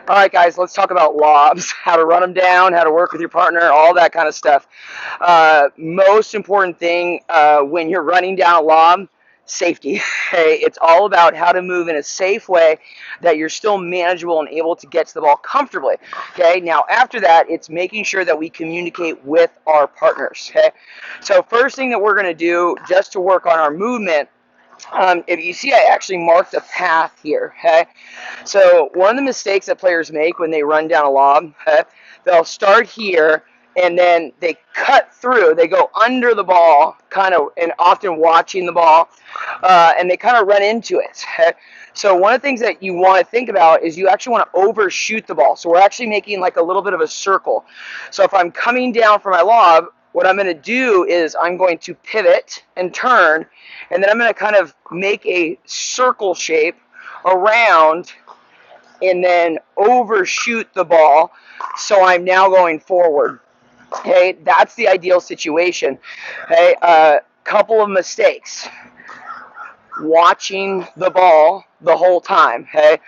All right, guys, let's talk about lobs, how to run them down, how to work with your partner, all that kind of stuff. Most important thing when you're running down a lob, safety. Okay? It's all about how to move in a safe way that you're still manageable and able to get to the ball comfortably. Okay. Now, after that, it's making sure that we communicate with our partners. Okay. So, first thing that we're going to do just to work on our movement. If you see, I actually marked a path here. Okay, so one of the mistakes that players make when they run down a lob, okay, they'll start here and then they cut through. They go under the ball, kind of, and often watching the ball, and they kind of run into it. Okay? So one of the things that you want to think about is you actually want to overshoot the ball. So we're actually making like a little bit of a circle. So if I'm coming down for my lob, what I'm going to do is I'm going to pivot and turn, and then I'm going to kind of make a circle shape around and then overshoot the ball, so I'm now going forward. Okay, that's the ideal situation. Okay, couple of mistakes. Watching the ball the whole time. Okay,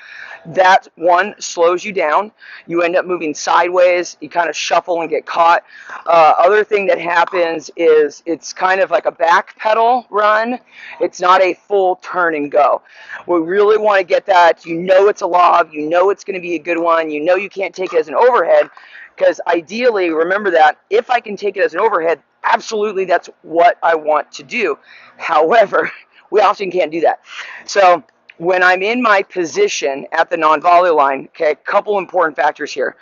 that one slows you down. You end up moving sideways. You kind of shuffle and get caught. Other thing that happens is it's kind of like a back pedal run. It's not a full turn and go. We really want to get that. You know it's a lob. You know it's going to be a good one. You know you can't take it as an overhead, because ideally, remember that if I can take it as an overhead, absolutely that's what I want to do. However, we often can't do that. So when I'm in my position at the non-volley line, okay, a couple important factors here.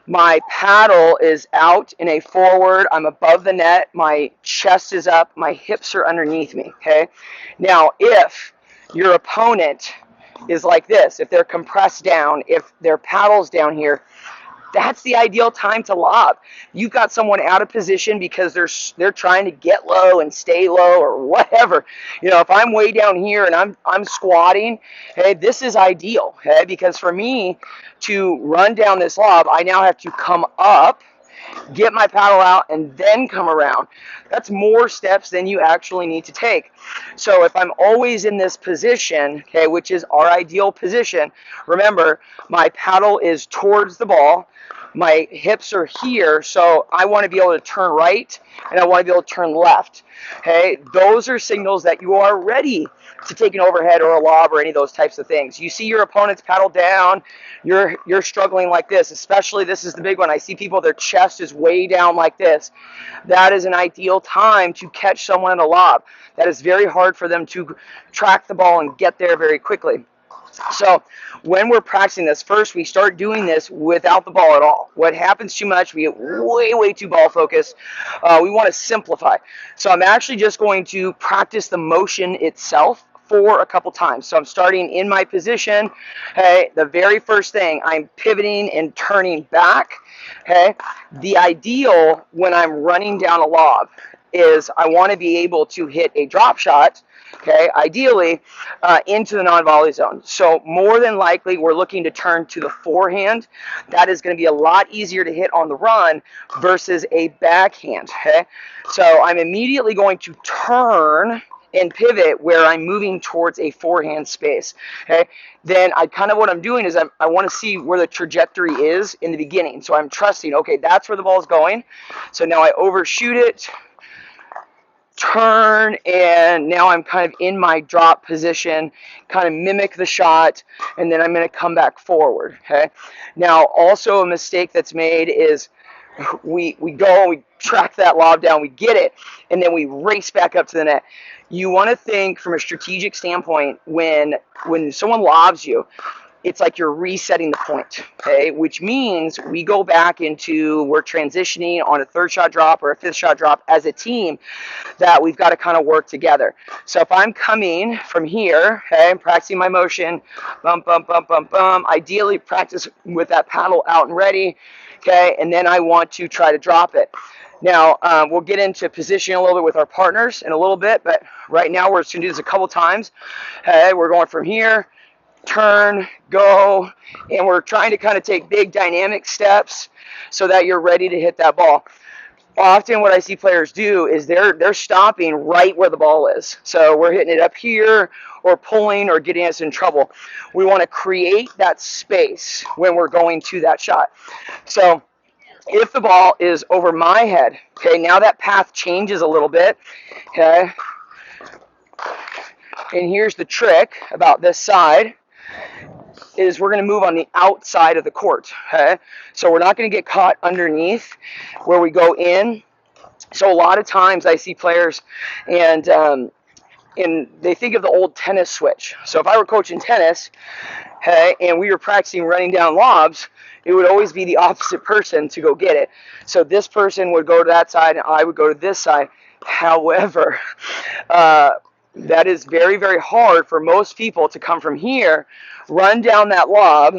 My paddle is out in a forward. I'm above the net. My chest is up. My hips are underneath me, okay? Now, if your opponent is like this, if they're compressed down, if their paddle's down here, that's the ideal time to lob. You've got someone out of position because they're trying to get low and stay low or whatever. You know, if I'm way down here and I'm squatting, hey, this is ideal, okay? Because for me to run down this lob, I now have to come up, get my paddle out, and then come around. That's more steps than you actually need to take. So if I'm always in this position, okay, which is our ideal position, remember, my paddle is towards the ball. My hips are here, so I want to be able to turn right, and I want to be able to turn left. Okay, those are signals that you are ready to take an overhead or a lob or any of those types of things. You see your opponent's paddle down, you're struggling like this. Especially, this is the big one. I see people, their chest is way down like this. That is an ideal time to catch someone in a lob. That is very hard for them to track the ball and get there very quickly. So when we're practicing this, first we start doing this without the ball at all. What happens too much, we get way too ball focused. We want to simplify. So I'm actually just going to practice the motion itself for a couple times. So I'm starting in my position. Okay, the very first thing, I'm pivoting and turning back. Okay, the ideal when I'm running down a lob is I want to be able to hit a drop shot, okay, ideally into the non-volley zone. So more than likely, we're looking to turn to the forehand. That is going to be a lot easier to hit on the run versus a backhand, okay? So I'm immediately going to turn and pivot where I'm moving towards a forehand space, okay? Then what I'm doing is I want to see where the trajectory is in the beginning. So I'm trusting, okay, that's where the ball is going. So now I overshoot it, turn, and now I'm kind of in my drop position, kind of mimic the shot, and then I'm going to come back forward, okay? Now, also a mistake that's made is we go and we track that lob down, we get it, and then we race back up to the net. You want to think from a strategic standpoint, when someone lobs you, it's like you're resetting the point, okay? Which means we go back into, we're transitioning on a third shot drop or a fifth shot drop as a team, that we've got to kind of work together. So if I'm coming from here, okay, I'm practicing my motion, bump, bump, bump, bump, bump, ideally practice with that paddle out and ready, okay, and then I want to try to drop it. Now, we'll get into positioning a little bit with our partners in a little bit, but right now we're just going to do this a couple times. Okay, we're going from here, turn, go, and we're trying to kind of take big dynamic steps so that you're ready to hit that ball. often what I see players do is they're stopping right where the ball is. So we're hitting it up here or pulling or getting us in trouble. We want to create that space when we're going to that shot. So if the ball is over my head, okay, now that path changes a little bit, okay? And here's the trick about this side, is we're going to move on the outside of the court, okay? So we're not going to get caught underneath where we go in. So a lot of times I see players and they think of the old tennis switch. So if I were coaching tennis, okay, and we were practicing running down lobs, it would always be the opposite person to go get it. So this person would go to that side and I would go to this side. However, that is very, very hard for most people to come from here, run down that lob,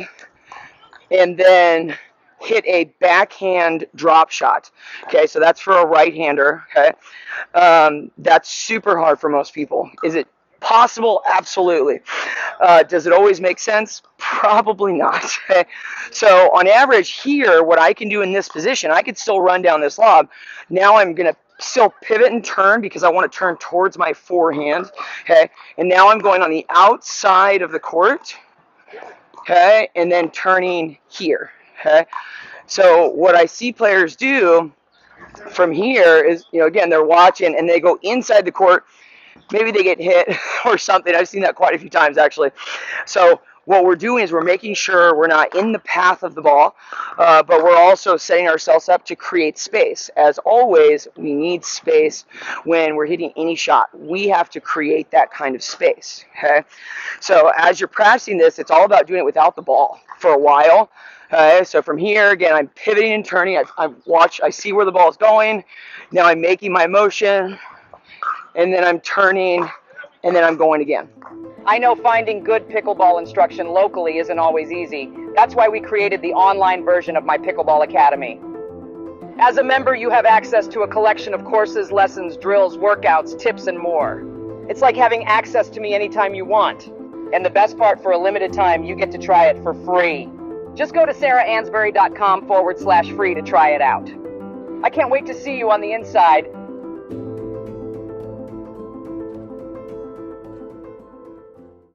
and then hit a backhand drop shot. Okay, so that's for a right-hander. Okay, that's super hard for most people. Is it possible? Absolutely. Does it always make sense? Probably not. Okay? So on average here, what I can do in this position, I could still run down this lob. Now I'm going to still pivot and turn because I want to turn towards my forehand. Okay, and now I'm going on the outside of the court. Okay, and then turning here. Okay, so what I see players do from here is, again, they're watching and they go inside the court. Maybe they get hit or something. I've seen that quite a few times, actually. So what we're doing is we're making sure we're not in the path of the ball, but we're also setting ourselves up to create space. As always, we need space when we're hitting any shot. We have to create that kind of space, okay? So as you're practicing this, it's all about doing it without the ball for a while. Okay, so from here, again, I'm pivoting and turning. I see where the ball is going. Now I'm making my motion, and then I'm turning, and then I'm going again. I know finding good pickleball instruction locally isn't always easy. That's why we created the online version of my Pickleball Academy. As a member, you have access to a collection of courses, lessons, drills, workouts, tips, and more. It's like having access to me anytime you want. And the best part, for a limited time, you get to try it for free. Just go to sarahansbury.com/free to try it out. I can't wait to see you on the inside